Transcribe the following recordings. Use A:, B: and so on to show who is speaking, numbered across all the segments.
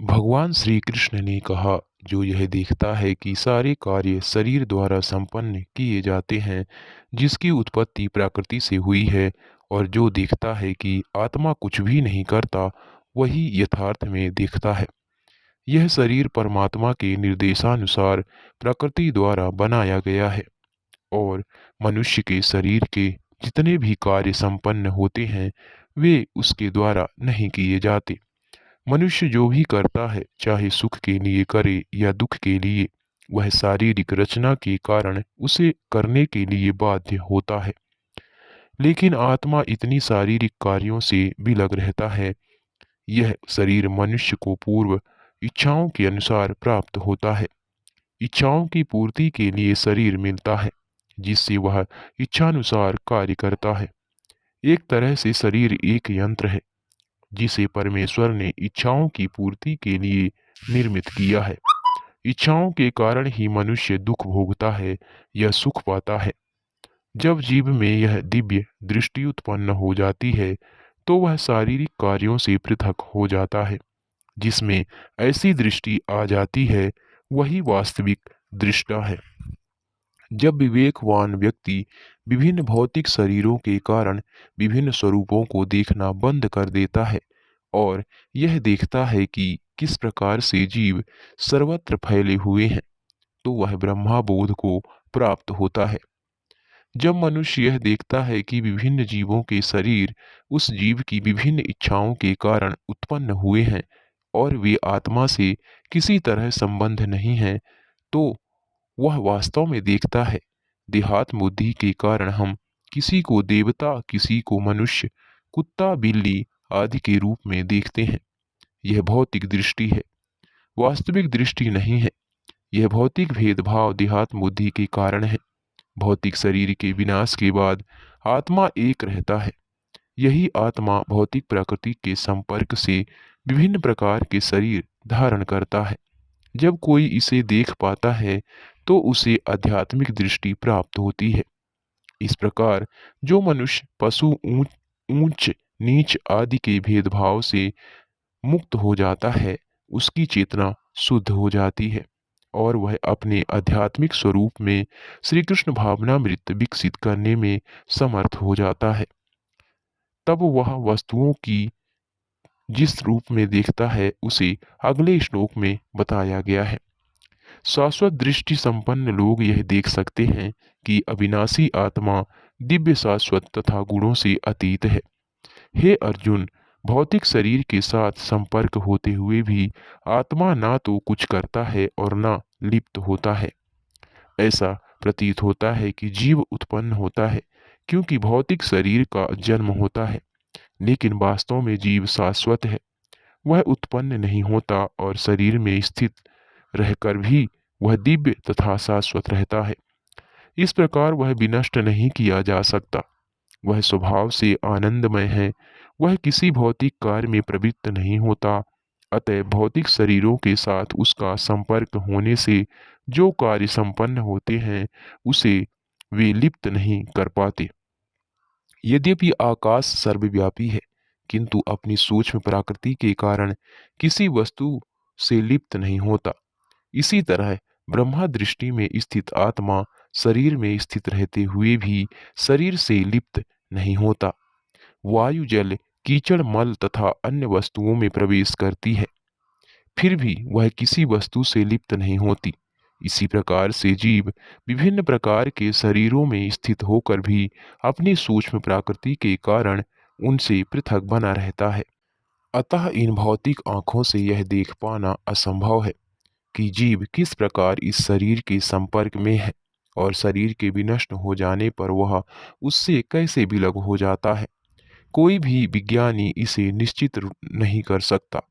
A: भगवान श्री कृष्ण ने कहा, जो यह देखता है कि सारे कार्य शरीर द्वारा संपन्न किए जाते हैं, जिसकी उत्पत्ति प्रकृति से हुई है, और जो देखता है कि आत्मा कुछ भी नहीं करता, वही यथार्थ में देखता है। यह शरीर परमात्मा के निर्देशानुसार प्रकृति द्वारा बनाया गया है, और मनुष्य के शरीर के जितने भी कार्य संपन्न होते हैं, वे उसके द्वारा नहीं किए जाते। मनुष्य जो भी करता है, चाहे सुख के लिए करे या दुख के लिए, वह शारीरिक रचना के कारण उसे करने के लिए बाध्य होता है। लेकिन आत्मा इतनी शारीरिक कार्यों से विलग रहता है। यह शरीर मनुष्य को पूर्व इच्छाओं के अनुसार प्राप्त होता है। इच्छाओं की पूर्ति के लिए शरीर मिलता है, जिससे वह इच्छानुसार कार्य करता है। एक तरह से शरीर एक यंत्र है, जिसे परमेश्वर ने इच्छाओं की पूर्ति के लिए निर्मित किया है। इच्छाओं के कारण ही मनुष्य दुख भोगता है या सुख पाता है। जब जीव में यह दिव्य दृष्टि उत्पन्न हो जाती है, तो वह शारीरिक कार्यों से पृथक हो जाता है। जिसमें ऐसी दृष्टि आ जाती है, वही वास्तविक दृष्टा है। जब विवेकवान व्यक्ति विभिन्न भौतिक शरीरों के कारण विभिन्न स्वरूपों को देखना बंद कर देता है, और यह देखता है कि किस प्रकार से जीव सर्वत्र फैले हुए हैं, तो वह ब्रह्माबोध को प्राप्त होता है। जब मनुष्य यह देखता है कि विभिन्न जीवों के शरीर उस जीव की विभिन्न इच्छाओं के कारण उत्पन्न हुए हैं, और वे आत्मा से किसी तरह संबंध नहीं है, तो वह वास्तव में देखता है, देहात्म बुद्धि के कारण हम किसी को देवता, किसी को मनुष्य, कुत्ता, बिल्ली आदि के रूप में देखते हैं। यह भौतिक दृष्टि है, वास्तविक दृष्टि नहीं है। यह भौतिक भेदभाव देहात्म बुद्धि के कारण है। भौतिक शरीर के विनाश के बाद आत्मा एक रहता है। यही आत्मा भौतिक प्रकृति के संपर्क से विभिन्न प्रकार के शरीर धारण करता है। जब कोई इसे देख पाता है, तो उसे आध्यात्मिक दृष्टि प्राप्त होती है। इस प्रकार जो मनुष्य पशु, ऊंच ऊंच नीच आदि के भेदभाव से मुक्त हो जाता है, उसकी चेतना शुद्ध हो जाती है, और वह अपने आध्यात्मिक स्वरूप में श्री कृष्ण भावनामृत विकसित करने में समर्थ हो जाता है। तब वह वस्तुओं की जिस रूप में देखता है, उसे अगले श्लोक में बताया गया है। शाश्वत दृष्टि संपन्न लोग यह देख सकते हैं कि अविनाशी आत्मा दिव्य, शाश्वत तथा गुणों से अतीत है। हे अर्जुन, भौतिक शरीर के साथ संपर्क होते हुए भी आत्मा ना तो कुछ करता है और ना लिप्त होता है। ऐसा प्रतीत होता है कि जीव उत्पन्न होता है क्योंकि भौतिक शरीर का जन्म होता है, लेकिन वास्तव में जीव शाश्वत है। वह उत्पन्न नहीं होता, और शरीर में स्थित रहकर भी वह दिव्य तथा शाश्वत रहता है। इस प्रकार वह विनष्ट नहीं किया जा सकता। वह स्वभाव से आनंदमय है। वह किसी भौतिक कार्य में प्रवृत्त नहीं होता। अतः भौतिक शरीरों के साथ उसका संपर्क होने से जो कार्य संपन्न होते हैं, उसे वे लिप्त नहीं कर पाते। यद्यपि आकाश सर्वव्यापी है, किंतु अपनी सूक्ष्म प्रकृति के कारण किसी वस्तु से लिप्त नहीं होता। इसी तरह ब्रह्मा दृष्टि में स्थित आत्मा शरीर में स्थित रहते हुए भी शरीर से लिप्त नहीं होता। वायु, जल, कीचड़, मल तथा अन्य वस्तुओं में प्रवेश करती है, फिर भी वह किसी वस्तु से लिप्त नहीं होती। इसी प्रकार से जीव विभिन्न प्रकार के शरीरों में स्थित होकर भी अपनी सूक्ष्म प्रकृति के कारण उनसे पृथक बना रहता है। अतः इन भौतिक आंखों से यह देख पाना असंभव है कि जीव किस प्रकार इस शरीर के संपर्क में है, और शरीर के विनष्ट हो जाने पर वह उससे कैसे विलग हो जाता है। कोई भी विज्ञानी इसे निश्चित नहीं कर सकता।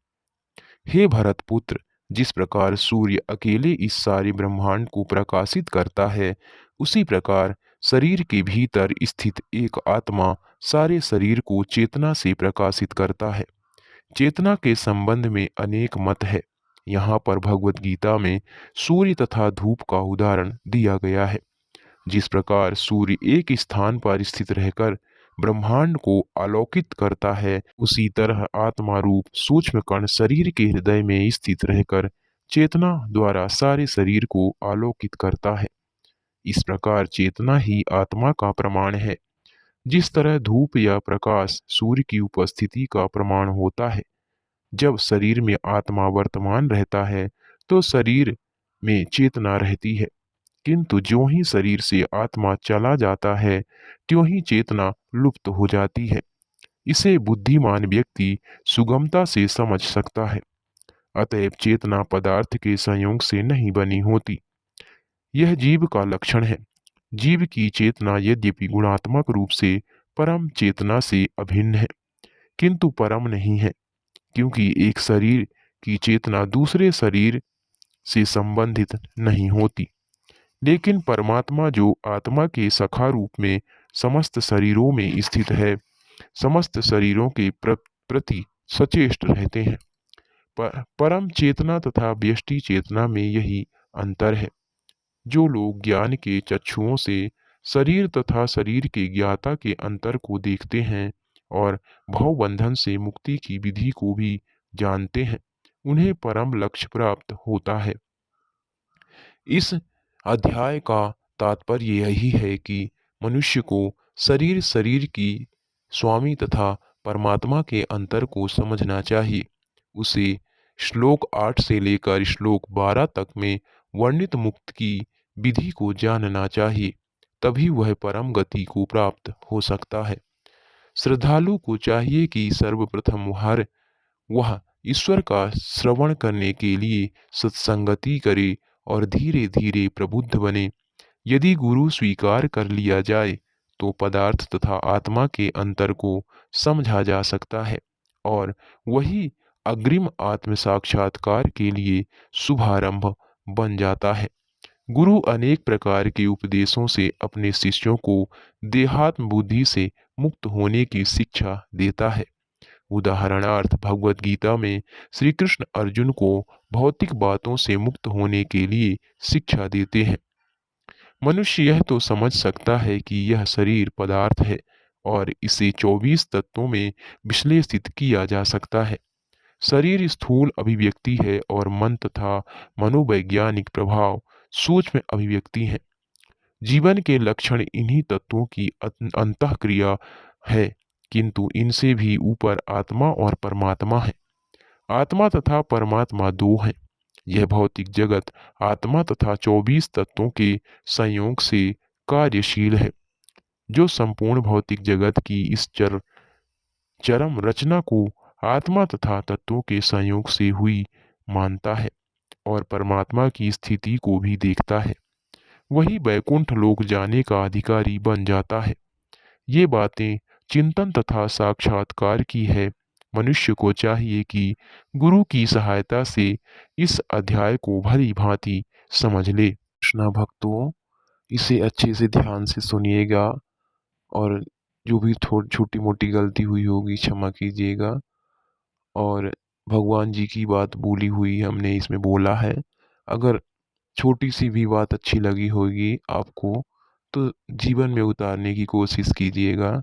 A: हे भरत पुत्र, जिस प्रकार सूर्य अकेले इस सारे ब्रह्मांड को प्रकाशित करता है, उसी प्रकार शरीर के भीतर स्थित एक आत्मा सारे शरीर को चेतना से प्रकाशित करता है। चेतना के संबंध में अनेक मत है। यहाँ पर भगवत गीता में सूर्य तथा धूप का उदाहरण दिया गया है। जिस प्रकार सूर्य एक स्थान पर स्थित रहकर ब्रह्मांड को आलोकित करता है, उसी तरह आत्मा रूप सूक्ष्म कण शरीर के हृदय में स्थित रहकर चेतना द्वारा सारे शरीर को आलोकित करता है। इस प्रकार चेतना ही आत्मा का प्रमाण है। जिस तरह धूप या प्रकाश सूर्य की उपस्थिति का प्रमाण होता है। जब शरीर में आत्मा वर्तमान रहता है तो शरीर में चेतना रहती है, किंतु ज्यों ही शरीर से आत्मा चला जाता है त्यों ही चेतना लुप्त हो जाती है। इसे बुद्धिमान व्यक्ति सुगमता से समझ सकता है। अतएव चेतना पदार्थ के संयोग से नहीं बनी होती। यह जीव का लक्षण है। जीव की चेतना यद्यपि गुणात्मक रूप से परम चेतना से अभिन्न है, किंतु परम नहीं है, क्योंकि एक शरीर की चेतना दूसरे शरीर से संबंधित नहीं होती। लेकिन परमात्मा जो आत्मा के सखा रूप में समस्त शरीरों में स्थित है, समस्त शरीरों के प्रति सचेष्ट रहते हैं। परम चेतना तथा व्यष्टि चेतना में यही अंतर है। जो लोग ज्ञान के चक्षुओं से शरीर तथा शरीर के ज्ञाता के अंतर को देखते हैं और भवबंधन से मुक्ति की विधि को भी जानते हैं, उन्हें परम लक्ष्य प्राप्त होता है। इस अध्याय का तात्पर्य यही है कि मनुष्य को शरीर शरीर की स्वामी तथा परमात्मा के अंतर को समझना चाहिए। उसे श्लोक 8 से लेकर श्लोक 12 तक में वर्णित मुक्त की विधि को जानना चाहिए, तभी वह परम गति को प्राप्त हो सकता है। श्रद्धालु को चाहिए कि सर्वप्रथम वह ईश्वर का श्रवण करने के लिए सत्संगति करे और धीरे धीरे प्रबुद्ध बने। यदि गुरु स्वीकार कर लिया जाए तो पदार्थ तथा आत्मा के अंतर को समझा जा सकता है और वही अग्रिम आत्म साक्षात्कार के लिए शुभारंभ बन जाता है। गुरु अनेक प्रकार के उपदेशों से अपने शिष्यों को देहात्म बुद्धि से मुक्त होने की शिक्षा देता है। उदाहरणार्थ भगवत गीता में श्री कृष्ण अर्जुन को भौतिक बातों से मुक्त होने के लिए शिक्षा देते हैं। मनुष्य यह तो समझ सकता है कि यह शरीर पदार्थ है और इसे 24 तत्वों में विश्लेषित किया जा सकता है। शरीर स्थूल अभिव्यक्ति है और मन तथा मनोवैज्ञानिक प्रभाव सूक्ष्म अभिव्यक्ति है। जीवन के लक्षण इन्हीं तत्वों की अंतःक्रिया है, किंतु इनसे भी ऊपर आत्मा और परमात्मा है। आत्मा तथा परमात्मा दो हैं। यह भौतिक जगत आत्मा तथा 24 तत्वों के संयोग से कार्यशील है, जो संपूर्ण भौतिक जगत की इस चरम रचना को आत्मा तथा तत्वों के संयोग से हुई मानता है और परमात्मा की स्थिति को भी देखता है। वही वैकुंठ लोक जाने का अधिकारी बन जाता है। ये बातें चिंतन तथा साक्षात्कार की है। मनुष्य को चाहिए कि गुरु की सहायता से इस अध्याय को भली भांति समझ ले। कृष्णा भक्तों, इसे अच्छे से ध्यान से सुनिएगा और जो भी थोड़ी छोटी मोटी गलती हुई होगी क्षमा कीजिएगा। और भगवान जी की बात बोली हुई हमने इसमें बोला है। अगर छोटी सी भी बात अच्छी लगी होगी आपको तो जीवन में उतारने की कोशिश कीजिएगा।